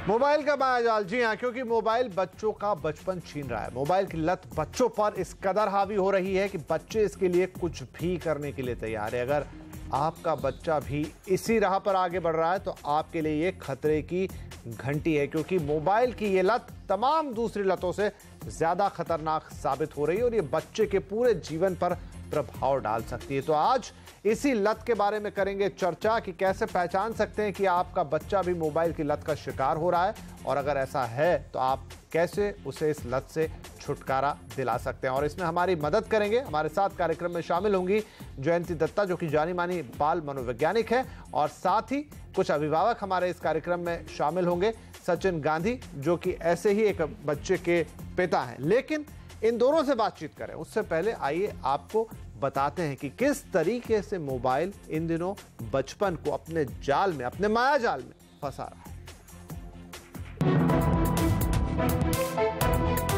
Mobile का मायाजाल, जी हाँ, क्योंकि मोबाइल बच्चों का बचपन छीन रहा है। मोबाइल की लत बच्चों पर इस कदर हावी हो रही है कि बच्चे इसके लिए कुछ भी करने के लिए तैयार है। अगर आपका बच्चा भी इसी राह पर आगे बढ़ रहा है तो आपके लिए ये खतरे की घंटी है, क्योंकि मोबाइल की ये लत तमाम दूसरी लतों से ज्यादा खतरनाक साबित हो रही है और ये बच्चे के पूरे जीवन पर प्रभाव डाल सकती है। तो आज इसी लत के बारे में करेंगे चर्चा कि कैसे पहचान सकते हैं कि आपका बच्चा भी मोबाइल की लत का शिकार हो रहा है, और अगर ऐसा है तो आप कैसे उसे इस लत से छुटकारा दिला सकते हैं। और इसमें हमारी मदद करेंगे, हमारे साथ कार्यक्रम में शामिल होंगी जयंती दत्ता, जो कि जानी मानी बाल मनोवैज्ञानिक है, और साथ ही कुछ अभिभावक हमारे इस कार्यक्रम में शामिल होंगे, सचिन गांधी, जो कि ऐसे ही एक बच्चे के पिता हैं। लेकिन इन दोनों से बातचीत करें उससे पहले आइए आपको बताते हैं कि किस तरीके से मोबाइल इन दिनों बचपन को अपने जाल में, अपने माया जाल में फंसा रहा है।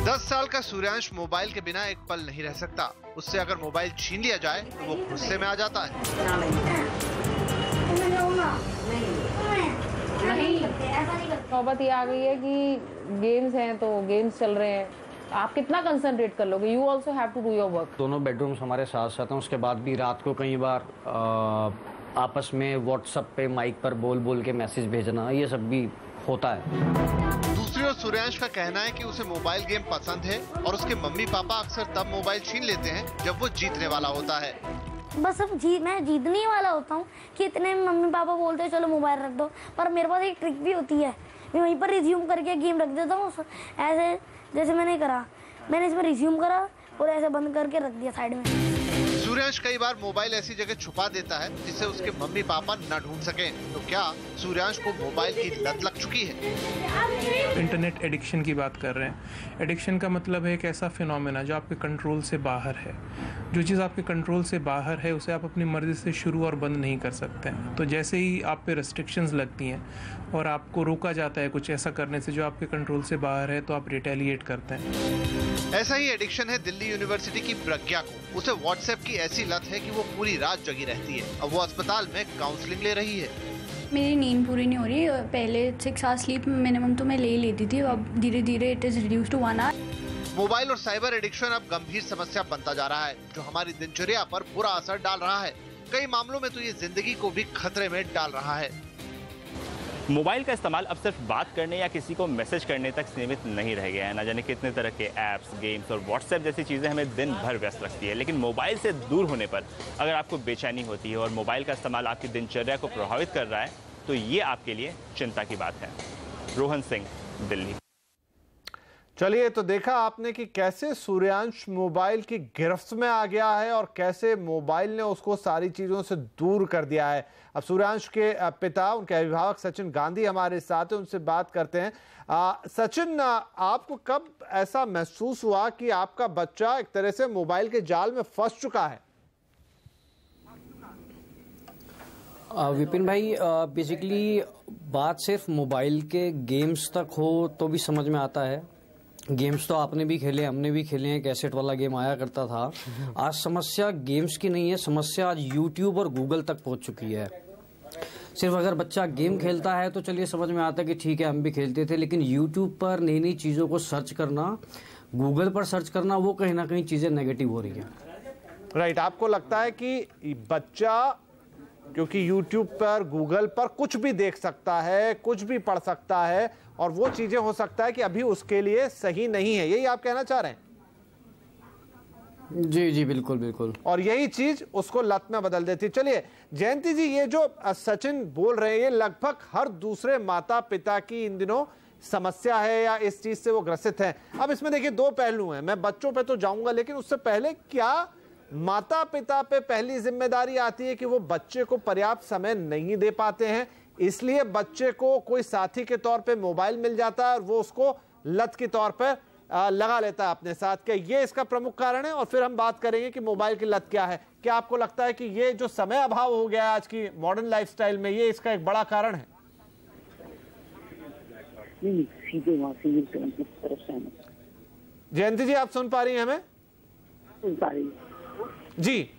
10 साल का सूर्यांश मोबाइल के बिना एक पल नहीं रह सकता। उससे अगर मोबाइल छीन लिया जाए तो वो गुस्से में आ जाता है। नौबत ये आ गई है कि गेम्स हैं तो गेम्स चल रहे हैं, आप कितना कंसंट्रेट कर लोगे। You also have to do your work. दोनों बेडरूम्स हमारे साथ साथ हैं, उसके बाद भी रात को कई बार आपस में व्हाट्सएप पे माइक पर बोल बोल के मैसेज भेजना, ये सब भी होता है। दूसरी ओर सूर्यांश का कहना है कि उसे मोबाइल गेम पसंद है और उसके मम्मी पापा अक्सर तब मोबाइल छीन लेते हैं जब वो जीतने वाला होता है। बस अब मैं जीतने वाला होता हूँ कि इतने मम्मी पापा बोलते हैं चलो मोबाइल रख दो, पर मेरे पास एक ट्रिक भी होती है, मैं वहीं पर रिज्यूम करके गेम रख देता हूँ। ऐसे जैसे मैंने करा, मैंने इसमें रिज्यूम करा और ऐसे बंद करके रख दिया साइड में। सूर्यांश कई बार मोबाइल ऐसी जगह छुपा देता है जिससे उसके मम्मी पापा न ढूंढ सकें। तो क्या सूर्यांश को मोबाइल की लत लग चुकी है? इंटरनेट एडिक्शन की बात कर रहे हैं। एडिक्शन का मतलब है एक ऐसा फिनोमेना जो आपके कंट्रोल से बाहर है। जो चीज़ आपके कंट्रोल से बाहर है उसे आप अपनी मर्जी से शुरू और बंद नहीं कर सकते हैं। तो जैसे ही आप पे रेस्ट्रिक्शंस लगती हैं और आपको रोका जाता है कुछ ऐसा करने से जो आपके कंट्रोल से बाहर है, तो आप रिटेलिएट करते हैं। ऐसा ही एडिक्शन है दिल्ली यूनिवर्सिटी की प्रज्ञा को। उसे व्हाट्सएप की ऐसी लत है कि वो पूरी रात जगी रहती है। अब वो अस्पताल में काउंसलिंग ले रही है। मेरी नींद पूरी नहीं हो रही। पहले 6 आवर्स स्लीप मिनिमम तो मैं ले ही लेती थी, अब धीरे धीरे it is reduce to 1 hour. Mobile और साइबर एडिक्शन अब गंभीर समस्या बनता जा रहा है, जो हमारी दिनचर्या पर बुरा असर डाल रहा है। कई मामलों में तो ये जिंदगी को भी खतरे में डाल रहा है। मोबाइल का इस्तेमाल अब सिर्फ बात करने या किसी को मैसेज करने तक सीमित नहीं रह गया है। ना जाने कितने तरह के ऐप्स, गेम्स और व्हाट्सएप जैसी चीज़ें हमें दिन भर व्यस्त रखती है। लेकिन मोबाइल से दूर होने पर अगर आपको बेचैनी होती है और मोबाइल का इस्तेमाल आपकी दिनचर्या को प्रभावित कर रहा है, तो ये आपके लिए चिंता की बात है। रोहन सिंह, दिल्ली। चलिए, तो देखा आपने कि कैसे सूर्यांश मोबाइल की गिरफ्त में आ गया है और कैसे मोबाइल ने उसको सारी चीज़ों से दूर कर दिया है। अब सूर्यांश के पिता, उनके अभिभावक सचिन गांधी हमारे साथ हैं, उनसे बात करते हैं। सचिन, आपको कब ऐसा महसूस हुआ कि आपका बच्चा एक तरह से मोबाइल के जाल में फंस चुका है? विपिन भाई, बेसिकली बात सिर्फ मोबाइल के गेम्स तक हो तो भी समझ में आता है। गेम्स तो आपने भी खेले, हमने भी खेले हैं, कैसेट वाला गेम आया करता था। आज समस्या गेम्स की नहीं है, समस्या आज यूट्यूब और गूगल तक पहुंच चुकी है। सिर्फ अगर बच्चा गेम खेलता है तो चलिए समझ में आता है कि ठीक है हम भी खेलते थे, लेकिन यूट्यूब पर नई नई चीज़ों को सर्च करना, गूगल पर सर्च करना, वो कहीं ना कहीं चीज़ें नेगेटिव हो रही हैं। राइट, आपको लगता है कि बच्चा क्योंकि यूट्यूब पर, गूगल पर कुछ भी देख सकता है, कुछ भी पढ़ सकता है, और वो चीजें हो सकता है कि अभी उसके लिए सही नहीं है, यही आप कहना चाह रहे हैं? जी जी, बिल्कुल बिल्कुल। और यही चीज उसको लत में बदल देती है। चलिए जयंती जी, ये जो सचिन बोल रहे हैं, ये लगभग हर दूसरे माता पिता की इन दिनों समस्या है या इस चीज से वो ग्रसित हैं। अब इसमें देखिए दो पहलू हैं, मैं बच्चों पे तो जाऊंगा, लेकिन उससे पहले क्या माता पिता पे पहली जिम्मेदारी आती है कि वो बच्चे को पर्याप्त समय नहीं दे पाते हैं, इसलिए बच्चे को कोई साथी के तौर पे मोबाइल मिल जाता है और वो उसको लत के तौर पर लगा लेता है अपने साथ? क्या ये इसका प्रमुख कारण है? और फिर हम बात करेंगे कि मोबाइल की लत क्या है। क्या आपको लगता है कि ये जो समय अभाव हो गया है आज की मॉडर्न लाइफस्टाइल में, ये इसका एक बड़ा कारण है? जयंती जी, आप सुन पा रही हैं हमें? सुन पा रही जी,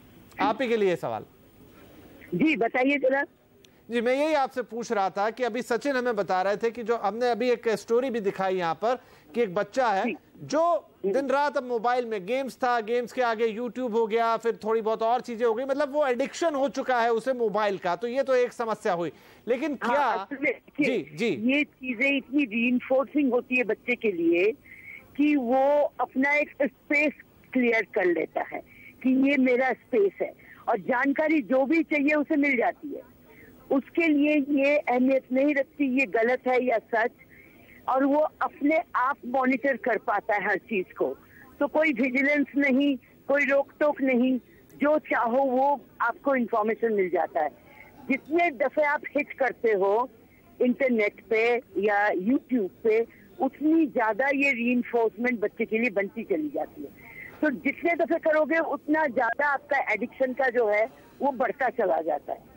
आप ही के लिए सवाल। जी बताइए जरा। जी, मैं यही आपसे पूछ रहा था कि अभी सचिन हमें बता रहे थे कि जो हमने अभी एक स्टोरी भी दिखाई यहाँ पर कि एक बच्चा है जो दिन रात अब मोबाइल में गेम्स था, गेम्स के आगे यूट्यूब हो गया, फिर थोड़ी बहुत और चीजें हो गई, मतलब वो एडिक्शन हो चुका है उसे मोबाइल का। तो ये तो एक समस्या हुई, लेकिन क्या जी ये चीजें इतनी रीइंफोर्सिंग होती है बच्चे के लिए कि वो अपना एक स्पेस क्लियर कर लेता है कि ये मेरा स्पेस है, और जानकारी जो भी चाहिए उसे मिल जाती है। उसके लिए ये अहमियत नहीं रखती ये गलत है या सच, और वो अपने आप मॉनिटर कर पाता है हर चीज को। तो कोई विजिलेंस नहीं, कोई रोक टोक नहीं, जो चाहो वो आपको इंफॉर्मेशन मिल जाता है। जितने दफे आप हिट करते हो इंटरनेट पे या यूट्यूब पे, उतनी ज्यादा ये रीइंफोर्समेंट बच्चे के लिए बनती चली जाती है। तो जितने दफे करोगे उतना ज्यादा आपका एडिक्शन का जो है वो बढ़ता चला जाता है।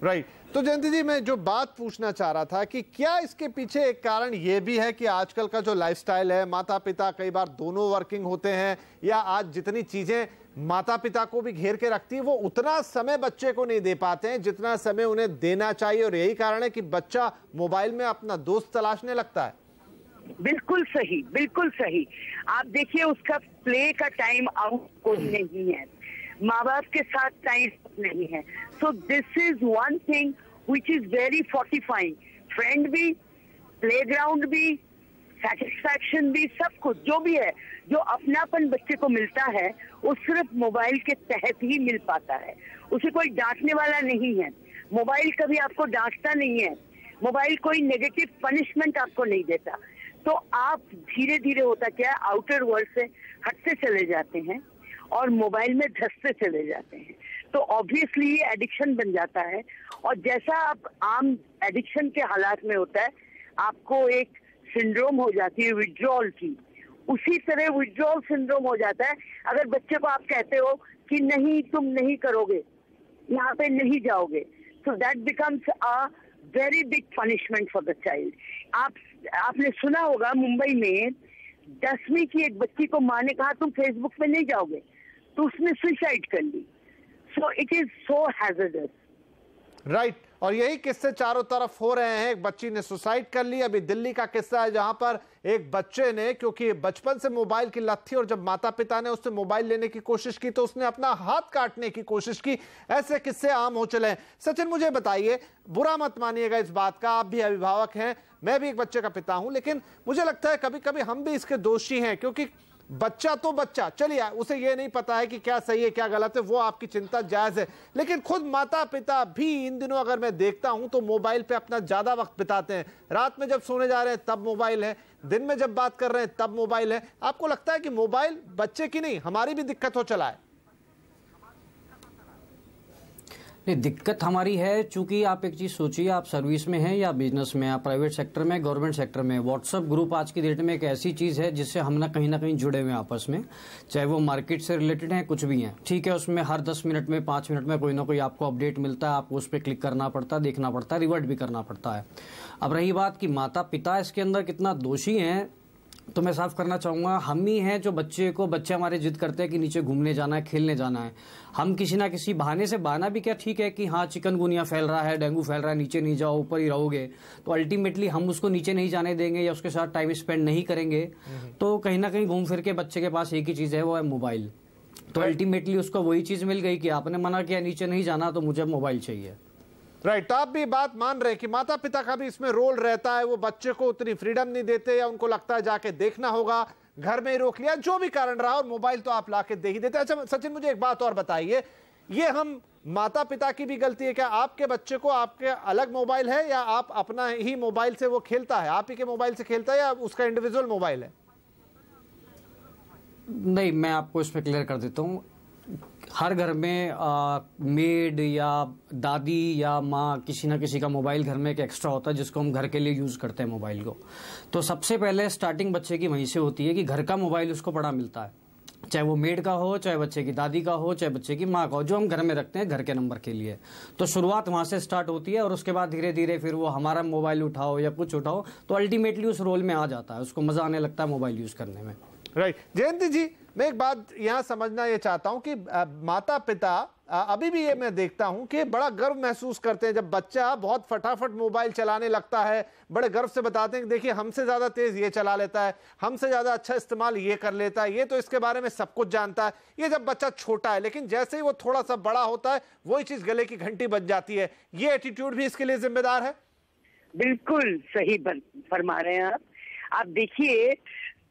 राइट। तो जयंती जी, मैं जो बात पूछना चाह रहा था कि क्या इसके पीछे एक कारण ये भी है कि आजकल का जो लाइफस्टाइल है, माता पिता कई बार दोनों वर्किंग होते हैं, या आज जितनी चीजें माता पिता को भी घेर के रखती है वो उतना समय बच्चे को नहीं दे पाते हैं जितना समय उन्हें देना चाहिए, और यही कारण है कि बच्चा मोबाइल में अपना दोस्त तलाशने लगता है। बिल्कुल सही, बिल्कुल सही। आप देखिए उसका प्ले का टाइम आउट कोई नहीं है, माँ बाप के साथ टाइम नहीं है। So this is one thing which is very fortifying. Friend भी, प्लेग्राउंड भी, सेटिस्फैक्शन भी, सब कुछ जो भी है, जो अपनापन बच्चे को मिलता है वो सिर्फ मोबाइल के तहत ही मिल पाता है। उसे कोई डांटने वाला नहीं है, मोबाइल कभी आपको डांटता नहीं है, मोबाइल कोई नेगेटिव पनिशमेंट आपको नहीं देता। तो आप धीरे धीरे होता क्या, आउटर वर्ल्ड से हटते चले जाते हैं और मोबाइल में धंसते चले जाते हैं। तो ऑब्वियसली ये एडिक्शन बन जाता है, और जैसा आप आम एडिक्शन के हालात में होता है, आपको एक सिंड्रोम हो जाती है विड्रॉल की, उसी तरह विड्रॉल सिंड्रोम हो जाता है अगर बच्चे को आप कहते हो कि नहीं तुम नहीं करोगे, यहाँ पे नहीं जाओगे। So that becomes a very big punishment for the child. आपने सुना होगा मुंबई में 10वीं की एक बच्ची को माँ ने कहा तुम फेसबुक पे नहीं जाओगे, तो उसने सुसाइड कर ली। So it is so hazardous. Right. और यही किस्से चारों तरफ हो रहे हैं। एक बच्ची ने सुसाइड कर ली। अभी दिल्ली का किस्सा है जहां पर एक बच्चे ने, क्योंकि बचपन से मोबाइल की लत थी और जब माता पिता ने उससे मोबाइल लेने की कोशिश की तो उसने अपना हाथ काटने की कोशिश की। ऐसे किस्से आम हो चले हैं। सचिन, मुझे बताइए, बुरा मत मानिएगा इस बात का, आप भी अभिभावक हैं, मैं भी एक बच्चे का पिता हूं, लेकिन मुझे लगता है कभी कभी हम भी इसके दोषी हैं, क्योंकि बच्चा तो बच्चा, चलिए उसे ये नहीं पता है कि क्या सही है क्या गलत है, वो आपकी चिंता जायज है, लेकिन खुद माता पिता भी इन दिनों अगर मैं देखता हूं तो मोबाइल पे अपना ज्यादा वक्त बिताते हैं। रात में जब सोने जा रहे हैं तब मोबाइल है, दिन में जब बात कर रहे हैं तब मोबाइल है। आपको लगता है कि मोबाइल बच्चे की नहीं हमारी भी दिक्कत हो चला है? नहीं, दिक्कत हमारी है, चूंकि आप एक चीज सोचिए, आप सर्विस में हैं या बिजनेस में, आप प्राइवेट सेक्टर में, गवर्नमेंट सेक्टर में, व्हाट्सएप ग्रुप आज की डेट में एक ऐसी चीज है जिससे हम ना कहीं जुड़े हुए हैं आपस में, चाहे वो मार्केट से रिलेटेड है, कुछ भी है, ठीक है। उसमें हर 10 मिनट में 5 मिनट में कोई ना कोई आपको अपडेट मिलता है, आपको उस पर क्लिक करना पड़ता है, देखना पड़ता है, रिवर्ट भी करना पड़ता है। अब रही बात कि माता पिता इसके अंदर कितना दोषी हैं, तो मैं साफ करना चाहूंगा, हम ही हैं जो बच्चे हमारे जिद करते हैं कि नीचे घूमने जाना है, खेलने जाना है। हम किसी ना किसी बहाने से, बहाना भी क्या ठीक है कि हाँ चिकनगुनिया फैल रहा है, डेंगू फैल रहा है, नीचे नहीं जाओ, ऊपर ही रहोगे, तो अल्टीमेटली हम उसको नीचे नहीं जाने देंगे या उसके साथ टाइम स्पेंड नहीं करेंगे। तो कहीं ना कहीं घूम फिर के बच्चे के पास एक ही चीज है, वो है मोबाइल। तो अल्टीमेटली उसको वही चीज मिल गई कि आपने मना किया नीचे नहीं जाना तो मुझे मोबाइल चाहिए। राइट। आप भी बात मान रहे हैं कि माता पिता का भी इसमें रोल रहता है, वो बच्चे को उतनी फ्रीडम नहीं देते, या उनको लगता है जाके देखना होगा, घर में ही रोक लिया, जो भी कारण रहा, और मोबाइल तो आप लाके दे ही देते। अच्छा सचिन, मुझे एक बात और बताइए, ये हम माता पिता की भी गलती है क्या? आपके बच्चे को आपके अलग मोबाइल है या आप अपना ही मोबाइल से वो खेलता है, आप ही के मोबाइल से खेलता है या उसका इंडिविजुअल मोबाइल है? नहीं, मैं आपको इसमें क्लियर कर देता हूँ। हर घर में मेड या दादी या माँ, किसी ना किसी का मोबाइल घर में एक एक्स्ट्रा होता है जिसको हम घर के लिए यूज करते हैं मोबाइल को। तो सबसे पहले स्टार्टिंग बच्चे की वहीं से होती है कि घर का मोबाइल उसको पड़ा मिलता है, चाहे वो मेड का हो, चाहे बच्चे की दादी का हो, चाहे बच्चे की माँ का हो, जो हम घर में रखते हैं घर के नंबर के लिए। तो शुरुआत वहां से स्टार्ट होती है और उसके बाद धीरे धीरे फिर वो हमारा मोबाइल उठाओ या कुछ उठाओ तो अल्टीमेटली उस रोल में आ जाता है, उसको मजा आने लगता है मोबाइल यूज करने में। राइट। जयंती जी, मैं एक बात यहाँ समझना ये चाहता हूँ कि माता पिता अभी भी ये मैं देखता हूँ कि बड़ा गर्व महसूस करते हैं जब बच्चा बहुत फटाफट मोबाइल चलाने लगता है, बड़े गर्व से बताते हैं कि देखिए हमसे ज्यादा तेज ये चला लेता है, हमसे ज्यादा अच्छा इस्तेमाल ये कर लेता है, ये तो इसके बारे में सब कुछ जानता है। ये जब बच्चा छोटा है, लेकिन जैसे ही वो थोड़ा सा बड़ा होता है वही चीज गले की घंटी बज जाती है। ये एटीट्यूड भी इसके लिए जिम्मेदार है। बिल्कुल सही फरमा रहे हैं आप देखिए,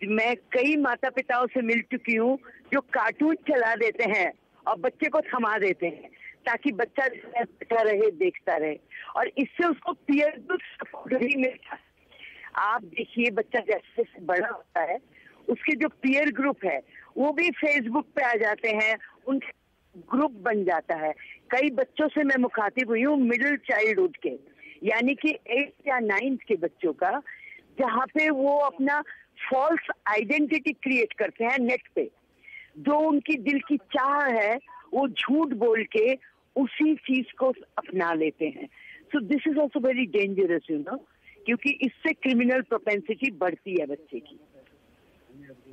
मैं कई माता पिताओं से मिल चुकी हूँ जो कार्टून चला देते हैं और बच्चे को थमा देते हैं ताकि बच्चा बैठा रहे, देखता रहे, और इससे उसको पीयर ग्रुप सपोर्ट नहीं मिलता। आप देखिए, बच्चा जैसे जैसे बड़ा होता है उसके जो पीयर ग्रुप है वो भी फेसबुक पे आ जाते हैं, उनके ग्रुप बन जाता है। कई बच्चों से मैं मुखातिब हुई हूँ मिडिल चाइल्डहुड के, यानी कि 8 या 9 के बच्चों का, जहाँ पे वो अपना फॉल्स आइडेंटिटी क्रिएट करते हैं नेट पे। जो उनकी दिल की चाह है वो झूठ बोल के उसी चीज को अपना लेते हैं। So this is also very dangerous, you know, क्योंकि इससे क्रिमिनल प्रोपेंसिटी बढ़ती है बच्चे की।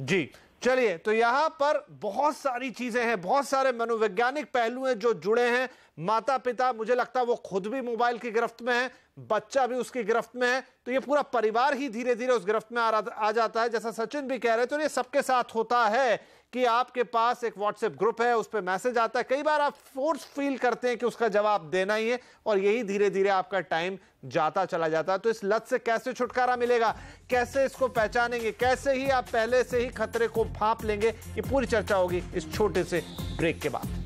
जी चलिए, तो यहाँ पर बहुत सारी चीजें हैं, बहुत सारे मनोवैज्ञानिक पहलू हैं जो जुड़े हैं। माता पिता, मुझे लगता है वो खुद भी मोबाइल की गिरफ्त में है, बच्चा भी उसकी गिरफ्त में है, तो ये पूरा परिवार ही धीरे धीरे उस गिरफ्त में आ जाता है। जैसा सचिन भी कह रहे थे, तो ये सबके साथ होता है कि आपके पास एक व्हाट्सएप ग्रुप है, उस पर मैसेज आता है, कई बार आप फोर्स फील करते हैं कि उसका जवाब देना ही है, और यही धीरे धीरे आपका टाइम जाता चला जाता है। तो इस लत से कैसे छुटकारा मिलेगा, कैसे इसको पहचानेंगे, कैसे ही आप पहले से ही खतरे को भांप लेंगे, ये पूरी चर्चा होगी इस छोटे से ब्रेक के बाद।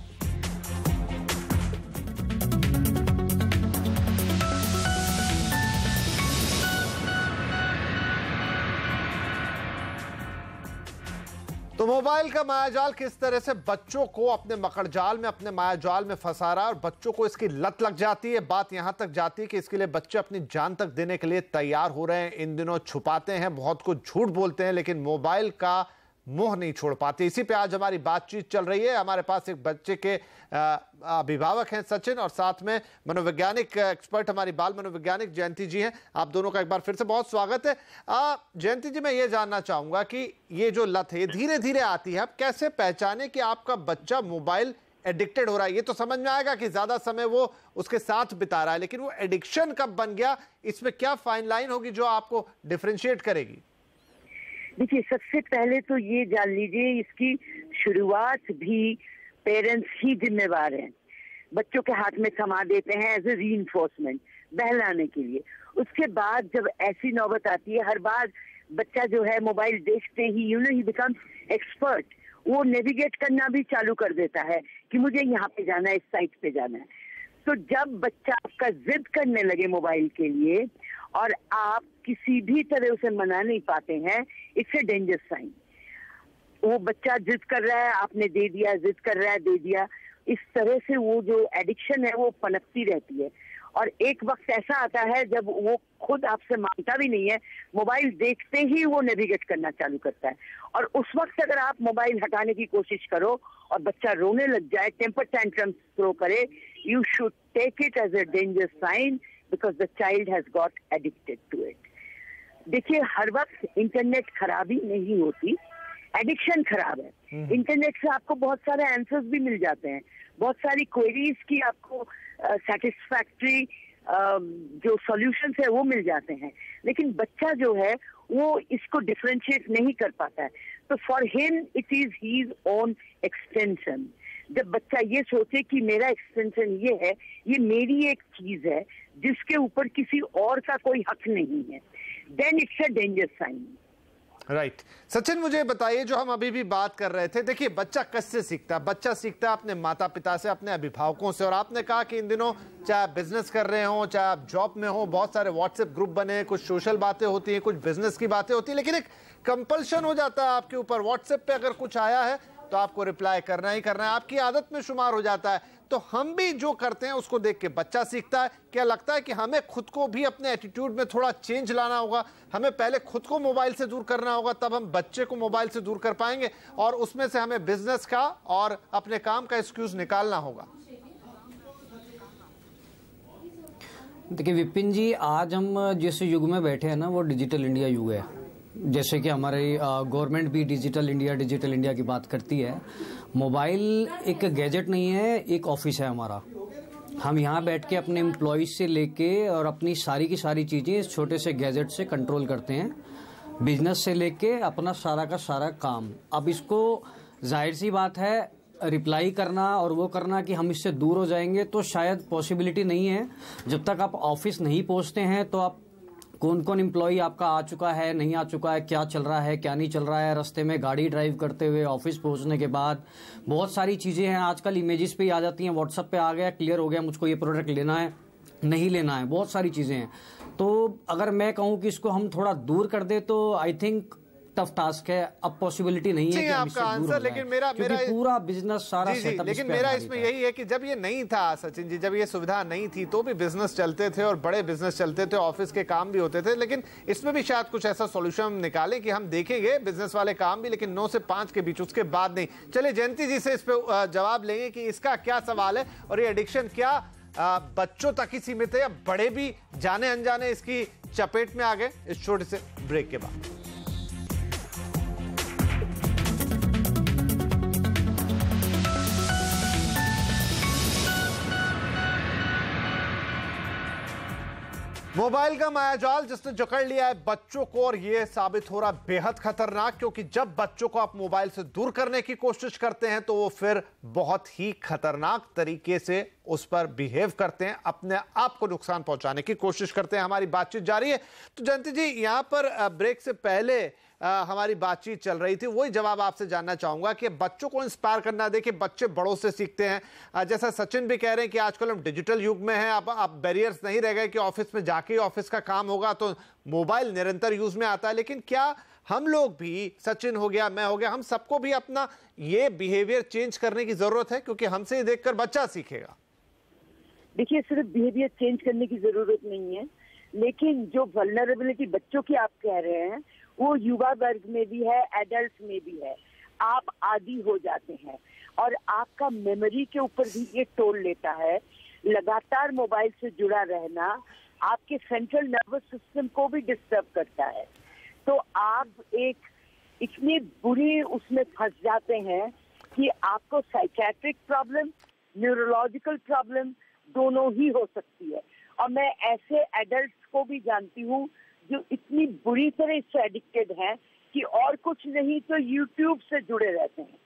तो मोबाइल का मायाजाल किस तरह से बच्चों को अपने मकड़जाल में, अपने मायाजाल में फंसा रहा है, और बच्चों को इसकी लत लग जाती है। बात यहां तक जाती है कि इसके लिए बच्चे अपनी जान तक देने के लिए तैयार हो रहे हैं। इन दिनों छुपाते हैं, बहुत कुछ झूठ बोलते हैं, लेकिन मोबाइल का मोह नहीं छोड़ पाते। इसी पे आज हमारी बातचीत चल रही है। हमारे पास एक बच्चे के अभिभावक हैं सचिन, और साथ में मनोवैज्ञानिक एक्सपर्ट हमारी बाल मनोवैज्ञानिक जयंती जी हैं। आप दोनों का एक बार फिर से बहुत स्वागत है। जयंती जी, मैं ये जानना चाहूंगा कि ये जो लत है धीरे धीरे आती है, आप कैसे पहचाने कि आपका बच्चा मोबाइल एडिक्टेड हो रहा है? ये तो समझ में आएगा कि ज्यादा समय वो उसके साथ बिता रहा है, लेकिन वो एडिक्शन कब बन गया, इसमें क्या फाइन लाइन होगी जो आपको डिफरेंशिएट करेगी? देखिए, सबसे पहले तो ये जान लीजिए, इसकी शुरुआत भी पेरेंट्स ही जिम्मेवार हैं। बच्चों के हाथ में थमा देते हैं एज ए रीइंफोर्समेंट, बहलाने के लिए। उसके बाद जब ऐसी नौबत आती है, हर बार बच्चा जो है मोबाइल देखते ही ही बिकम्स एक्सपर्ट, वो नेविगेट करना भी चालू कर देता है कि मुझे यहाँ पे जाना है, इस साइट पे जाना है। तो जब बच्चा आपका जिद करने लगे मोबाइल के लिए और आप किसी भी तरह उसे मना नहीं पाते हैं, इट्स ए डेंजर साइन। वो बच्चा जिद कर रहा है, आपने दे दिया, जिद कर रहा है, दे दिया, इस तरह से वो जो एडिक्शन है वो पनपती रहती है। और एक वक्त ऐसा आता है जब वो खुद आपसे मांगता भी नहीं है, मोबाइल देखते ही वो नेविगेट करना चालू करता है। और उस वक्त अगर आप मोबाइल हटाने की कोशिश करो और बच्चा रोने लग जाए, टेम्पर टैंट्रम थ्रो करे, you should take it as a danger sign because the child has got addicted to it. देखिए, हर वक्त इंटरनेट खराबी नहीं होती, एडिक्शन खराब है। इंटरनेट से आपको बहुत सारे आंसर्स भी मिल जाते हैं, बहुत सारी क्वेरीज की आपको सेटिस्फैक्ट्री जो सॉल्यूशंस है वो मिल जाते हैं, लेकिन बच्चा जो है वो इसको डिफरेंशिएट नहीं कर पाता है। तो for him it is his own extension. जब बच्चा ये सोचे कि मेरा एक्सटेंशन ये है, ये मेरी एक चीज है जिसके ऊपर किसी और का कोई हक नहीं है, then it's a danger sign. Right. Sachin, मुझे बताइए, जो हम अभी भी बात कर रहे थे, देखिए बच्चा किससे सीखता है? बच्चा सीखता है अपने माता पिता से, अपने अभिभावकों से। और आपने कहा कि इन दिनों चाहे आप बिजनेस कर रहे हो, चाहे आप जॉब में हो, बहुत सारे व्हाट्सएप ग्रुप बने हैं, कुछ सोशल बातें होती हैं, कुछ बिजनेस की बातें होती हैं, लेकिन एक कंपल्शन हो जाता है आपके ऊपर। व्हाट्सएप पे अगर कुछ आया है तो आपको रिप्लाई करना ही करना है, आपकी आदत में शुमार हो जाता है। तो हम भी जो करते हैं उसको देख के बच्चा सीखता है। क्या लगता है कि हमें खुद को भी अपने एटीट्यूड में थोड़ा चेंज लाना होगा? हमें पहले खुद को मोबाइल से दूर करना होगा, तब हम बच्चे को मोबाइल से दूर कर पाएंगे, और उसमें से हमें बिजनेस का और अपने काम का एक्सक्यूज निकालना होगा। देखिए विपिन जी, आज हम जिस युग में बैठे हैं ना, वो डिजिटल इंडिया युग है। जैसे कि हमारी गवर्नमेंट भी डिजिटल इंडिया की बात करती है। मोबाइल एक गैजेट नहीं है, एक ऑफिस है हमारा। हम यहाँ बैठ के अपने एम्प्लॉयज से लेके और अपनी सारी की सारी चीज़ें इस छोटे से गैजेट से कंट्रोल करते हैं, बिजनेस से लेके अपना सारा का सारा काम। अब इसको जाहिर सी बात है रिप्लाई करना और वो करना कि हम इससे दूर हो जाएंगे तो शायद पॉसिबिलिटी नहीं है। जब तक आप ऑफिस नहीं पहुँचते हैं तो आप कौन कौन एम्प्लॉई आपका आ चुका है, नहीं आ चुका है, क्या चल रहा है, क्या नहीं चल रहा है, रास्ते में गाड़ी ड्राइव करते हुए, ऑफिस पहुंचने के बाद बहुत सारी चीज़ें हैं। आजकल इमेजेस पे ही आ जाती हैं, व्हाट्सएप पे आ गया, क्लियर हो गया, मुझको ये प्रोडक्ट लेना है, नहीं लेना है, बहुत सारी चीज़ें हैं। तो अगर मैं कहूँ कि इसको हम थोड़ा दूर कर दे तो आई थिंक टफ टास्क है। अब पॉसिबिलिटी नहीं है कि हम इससे दूर हो जाएं, लेकिन मेरा पूरा बिजनेस सारा सेटअप, लेकिन मेरा इसमें यही है कि जब ये नहीं था सचिन जी, जब ये सुविधा नहीं थी तो भी बिजनेस चलते थे और बड़े बिजनेस चलते थे, ऑफिस के काम भी होते थे। लेकिन इसमें भी शायद कुछ ऐसा सॉल्यूशन हम निकालें कि हम देखेंगे बिजनेस वाले काम भी, लेकिन 9 से 5 के बीच, उसके बाद नहीं। चलिए जयंती जी से इस पे जवाब लेंगे कि इसका क्या सवाल है और ये एडिक्शन क्या बच्चों तक ही सीमित है या बड़े भी जाने अनजाने इसकी चपेट में आ गए, इस छोटे से ब्रेक के बाद। मोबाइल का मायाजाल जिसने जकड़ लिया है बच्चों को, और यह साबित हो रहा बेहद खतरनाक, क्योंकि जब बच्चों को आप मोबाइल से दूर करने की कोशिश करते हैं तो वो फिर बहुत ही खतरनाक तरीके से उस पर बिहेव करते हैं, अपने आप को नुकसान पहुंचाने की कोशिश करते हैं। हमारी बातचीत जारी है। तो जयंती जी, यहां पर ब्रेक से पहले हमारी बातचीत चल रही थी, वही जवाब आपसे जानना चाहूंगा कि बच्चों को इंस्पायर करना, देखिए बच्चे बड़ों से सीखते हैं। जैसा सचिन भी कह रहे हैं कि आजकल हम डिजिटल युग में हैं, अब बैरियर्स नहीं रह गए कि ऑफिस में जाके ही ऑफिस का काम होगा, तो मोबाइल निरंतर यूज में आता है। लेकिन क्या हम लोग भी, सचिन हो गया, मैं हो गया, हम सबको भी अपना ये बिहेवियर चेंज करने की जरूरत है, क्योंकि हमसे ही देखकर बच्चा सीखेगा। देखिए, सिर्फ बिहेवियर चेंज करने की जरूरत नहीं है, लेकिन जो वल्नरेबिलिटी बच्चों की आप कह रहे हैं वो युवा वर्ग में भी है, एडल्ट में भी है। आप आदी हो जाते हैं और आपका मेमोरी के ऊपर भी ये टोल लेता है। लगातार मोबाइल से जुड़ा रहना आपके सेंट्रल नर्वस सिस्टम को भी डिस्टर्ब करता है। तो आप एक इतनी बुरी उसमें फंस जाते हैं कि आपको साइकेट्रिक प्रॉब्लम, न्यूरोलॉजिकल प्रॉब्लम दोनों ही हो सकती है। और मैं ऐसे एडल्ट्स को भी जानती हूँ जो इतनी बुरी तरह इससे एडिक्टेड हैं कि और कुछ नहीं तो यूट्यूब से जुड़े रहते हैं,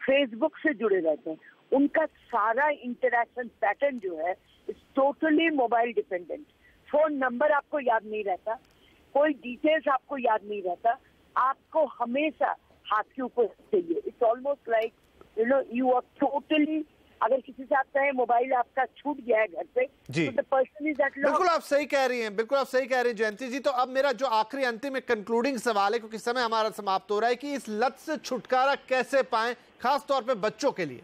फेसबुक से जुड़े रहते हैं। उनका सारा इंटरैक्शन पैटर्न जो है is totally mobile dependent. Phone number आपको याद नहीं रहता, कोई डिटेल्स आपको याद नहीं रहता, आपको हमेशा हाथ के ऊपर चाहिए। It's almost like you are totally, अगर किसी से आप कहें मोबाइल आपका छूट गया है घर पे, तो the person is at loss. बिल्कुल आप सही कह रही हैं, बिल्कुल आप सही कह रही हैं जयंती जी। तो अब मेरा जो आखिरी अंतिम कंक्लूडिंग सवाल है, क्योंकि समय हमारा समाप्त हो रहा है, कि इस लत से छुटकारा कैसे पाएं, खास तौर पे बच्चों के लिए?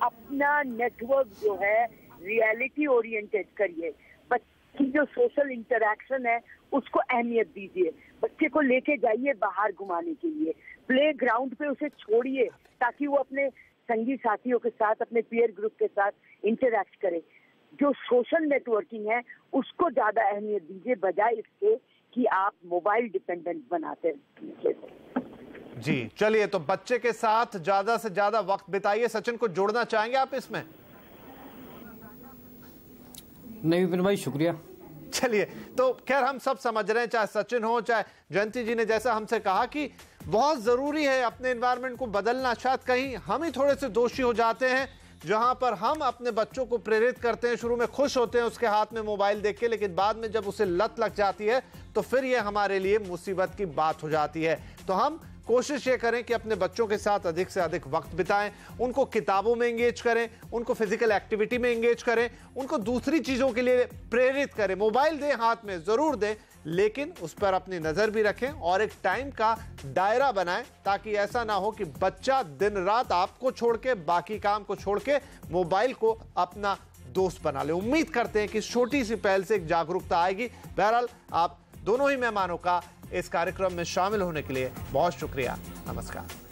अपना नेटवर्क जो है रियलिटी ओरिएंटेड करिए। बच्चे की जो सोशल इंटरैक्शन है उसको अहमियत दीजिए। बच्चे को लेके जाइए बाहर घुमाने के लिए, प्ले ग्राउंड पे उसे छोड़िए ताकि वो अपने संगी साथियों के साथ, अपने पीयर ग्रुप के साथ इंटरैक्ट करे। जो सोशल नेटवर्किंग है उसको ज्यादा अहमियत दीजिए, बजाय इसके कि आप मोबाइल डिपेंडेंट बनाते हैं। जी चलिए, तो बच्चे के साथ ज्यादा से ज्यादा वक्त बिताइए। सचिन को जोड़ना चाहेंगे आप इसमें? नहीं विपिन भाई, शुक्रिया। चलिए, तो खैर हम सब समझ रहे हैं, चाहे सचिन हो चाहे जयंती जी ने जैसा हमसे कहा, कि बहुत जरूरी है अपने एनवायरनमेंट को बदलना। शायद कहीं हम ही थोड़े से दोषी हो जाते हैं, जहां पर हम अपने बच्चों को प्रेरित करते हैं, शुरू में खुश होते हैं उसके हाथ में मोबाइल देख के, लेकिन बाद में जब उसे लत लग जाती है तो फिर यह हमारे लिए मुसीबत की बात हो जाती है। तो हम कोशिश ये करें कि अपने बच्चों के साथ अधिक से अधिक वक्त बिताएं, उनको किताबों में एंगेज करें, उनको फिजिकल एक्टिविटी में एंगेज करें, उनको दूसरी चीजों के लिए प्रेरित करें। मोबाइल दें हाथ में, जरूर दें, लेकिन उस पर अपनी नजर भी रखें और एक टाइम का दायरा बनाएं, ताकि ऐसा ना हो कि बच्चा दिन रात आपको छोड़ के, बाकी काम को छोड़ के मोबाइल को अपना दोस्त बना ले। उम्मीद करते हैं कि छोटी सी पहल से एक जागरूकता आएगी। बहरहाल आप दोनों ही मेहमानों का इस कार्यक्रम में शामिल होने के लिए बहुत शुक्रिया। नमस्कार।